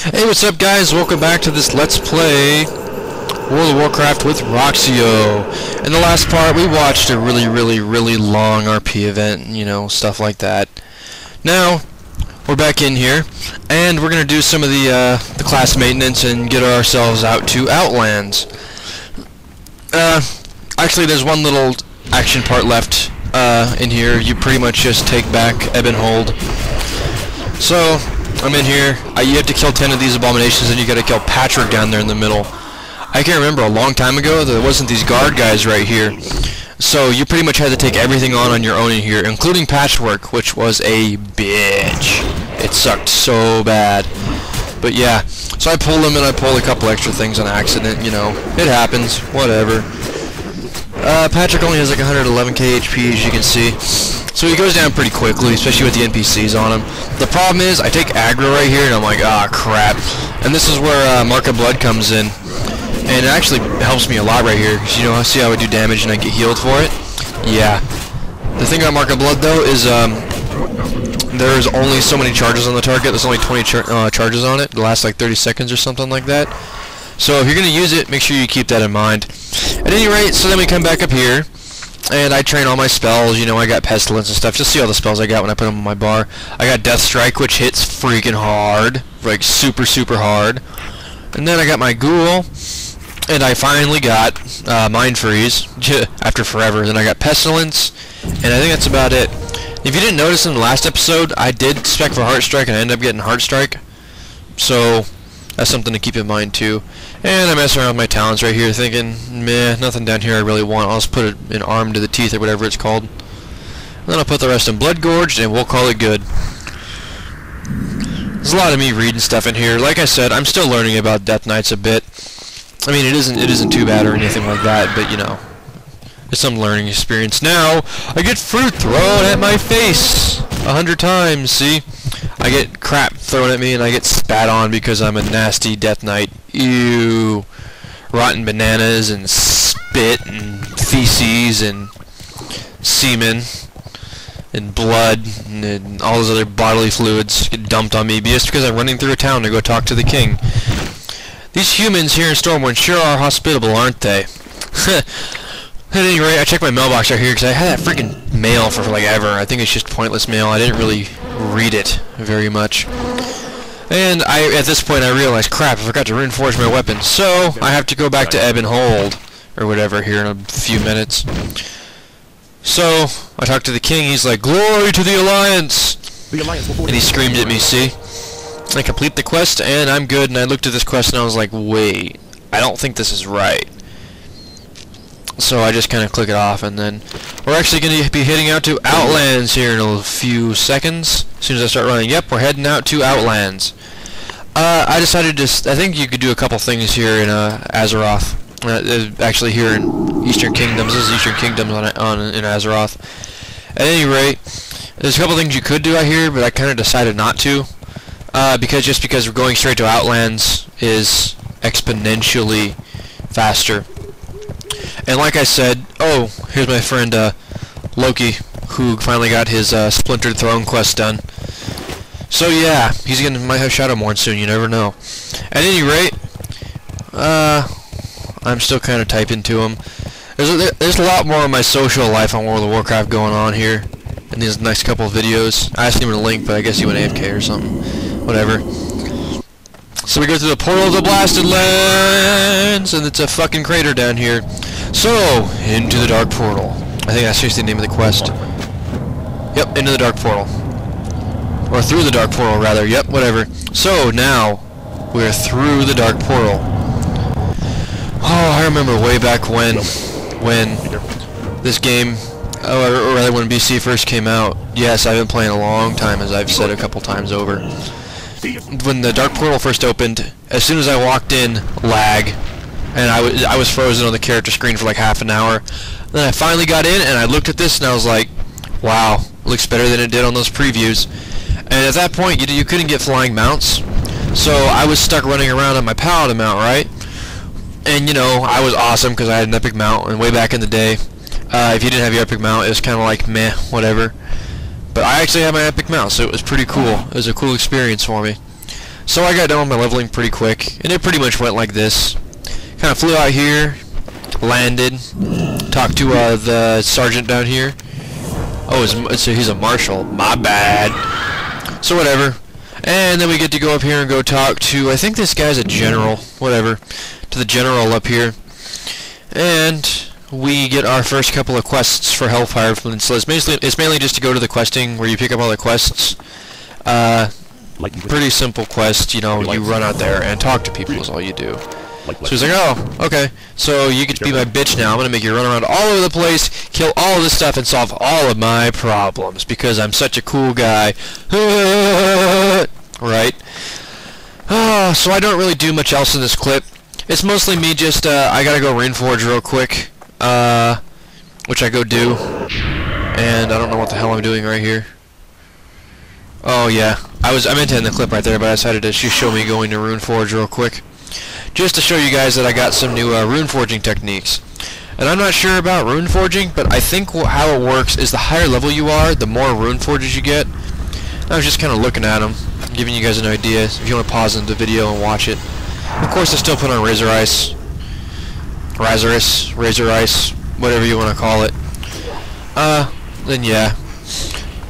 Hey, what's up guys? Welcome back to this Let's Play World of Warcraft with Rhoxio. In the last part, we watched a really long RP event, you know, stuff like that. Now, we're back in here, and we're going to do some of the class maintenance and get ourselves out to Outlands. Actually, there's one little action part left in here. You pretty much just take back Ebon Hold. So, I'm in here. You have to kill 10 of these abominations, and you got to kill Patrick down there in the middle. I can remember a long time ago there wasn't these guard guys right here, so you pretty much had to take everything on your own in here, including patchwork, which was a bitch. It sucked so bad. But yeah, so I pulled him, and I pulled a couple extra things on accident. You know, it happens. Whatever. Patrick only has like 111k HP, as you can see. So he goes down pretty quickly, especially with the NPCs on him. The problem is, I take aggro right here, and I'm like, ah, crap. And this is where Mark of Blood comes in. And it actually helps me a lot right here, because, you know, I see how I do damage and I get healed for it. Yeah. The thing about Mark of Blood, though, is there's only so many charges on the target. There's only 20 charges on it. It lasts like 30 seconds or something like that. So if you're going to use it, make sure you keep that in mind. At any rate, so then we come back up here. And I train all my spells, you know, I got Pestilence and stuff. Just see all the spells I got when I put them on my bar. I got Death Strike, which hits freaking hard. Like, super hard. And then I got my Ghoul. And I finally got Mind Freeze, after forever. Then I got Pestilence. And I think that's about it. If you didn't notice in the last episode, I did spec for Heart Strike, and I ended up getting Heart Strike. So, that's something to keep in mind, too. And I'm messing around with my talents right here, thinking, meh, nothing down here I really want. I'll just put it in Arm to the Teeth, or whatever it's called. And then I'll put the rest in Blood Gorged, and we'll call it good. There's a lot of me reading stuff in here. Like I said, I'm still learning about Death Knights a bit. I mean, it isn't too bad or anything like that, but, you know, it's some learning experience. Now, I get fruit thrown at my face 100 times, see? I get crap thrown at me, and I get spat on because I'm a nasty Death Knight. Ew. Rotten bananas and spit and feces and semen and blood and all those other bodily fluids get dumped on me just because I'm running through a town to go talk to the king. These humans here in Stormwind sure are hospitable, aren't they? At any rate, I checked my mailbox right here because I had that freaking mail for like ever. I think it's just pointless mail. I didn't really read it very much. And at this point I realized, crap, I forgot to reinforce my weapon. So I have to go back to Ebon Hold or whatever here in a few minutes. So I talked to the king. He's like, "Glory to the Alliance!" And he screamed at me, see? I complete the quest and I'm good. And I looked at this quest and I was like, wait, I don't think this is right. So I just kind of click it off, and then we're actually going to be heading out to Outlands here in a few seconds. As soon as I start running, yep, we're heading out to Outlands. I decided to, I think you could do a couple things here in Azeroth. Actually here in Eastern Kingdoms. This is Eastern Kingdoms in Azeroth. At any rate, there's a couple things you could do out here, but I kind of decided not to. Because we're going straight to Outlands is exponentially faster. And like I said, oh, here's my friend Loki, who finally got his Splintered Throne quest done. So yeah, might have Shadowmourne soon, you never know. At any rate, I'm still kind of typing to him. There's a lot more of my social life on World of Warcraft going on here in these next couple of videos. I asked him to link, but I guess he went AFK or something. Whatever. So we go through the portal of the Blasted Lands, and it's a fucking crater down here. So, into the Dark Portal. I think that's just the name of the quest. Yep, into the Dark Portal. Or through the Dark Portal, rather. Yep, whatever. So, now, we're through the Dark Portal. Oh, I remember way back when this game, or rather when BC first came out. Yes, I've been playing a long time, as I've said a couple times over. When the Dark Portal first opened, as soon as I walked in, lag. And I was frozen on the character screen for like half an hour. Then I finally got in, and I looked at this, and I was like, wow, it looks better than it did on those previews. And at that point, you couldn't get flying mounts. So I was stuck running around on my Paladin mount, right? And, you know, I was awesome because I had an epic mount, and way back in the day, if you didn't have your epic mount, it was kind of like, meh, whatever. But I actually had my epic mount, so it was pretty cool. It was a cool experience for me. So I got done with my leveling pretty quick, and it pretty much went like this. Kind of flew out here, landed, talked to the sergeant down here. Oh, he's a marshal. My bad. So whatever. And then we get to go up here and go talk to, I think this guy's a general, whatever, to the general up here. And we get our first couple of quests for Hellfire. So it's mainly just to go to the questing where you pick up all the quests. Pretty simple quest, you know, you run out there and talk to people is all you do. So he's like, oh, okay, so you get to be my bitch now. I'm going to make you run around all over the place, kill all of this stuff, and solve all of my problems, because I'm such a cool guy. Right? So I don't really do much else in this clip. It's mostly me just, I gotta go Runeforge real quick, which I go do. And I don't know what the hell I'm doing right here. Oh yeah, I meant to end the clip right there, but I decided to just show me going to Runeforge real quick. Just to show you guys that I got some new runeforging techniques. And I'm not sure about runeforging, but I think how it works is the higher level you are, the more runeforges you get. I was just kind of looking at them, giving you guys an idea. If you want to pause in the video and watch it. Of course, I still put on Razor Ice, whatever you want to call it. Then yeah.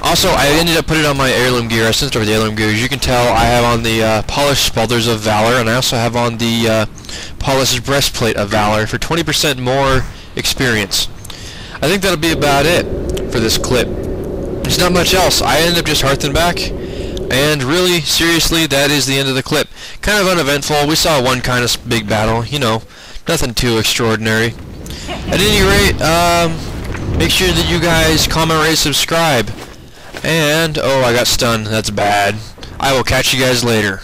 Also, I ended up putting on my heirloom gear. I sent over the heirloom gear. As you can tell, I have on the Polished Spalders of Valor, and I also have on the Polished Breastplate of Valor for 20% more experience. I think that'll be about it for this clip. There's not much else. I ended up just hearthing back, and really, seriously, that is the end of the clip. Kind of uneventful. We saw one kind of big battle, you know, nothing too extraordinary. At any rate, make sure that you guys comment, rate, subscribe. And, oh, I got stunned. That's bad. I will catch you guys later.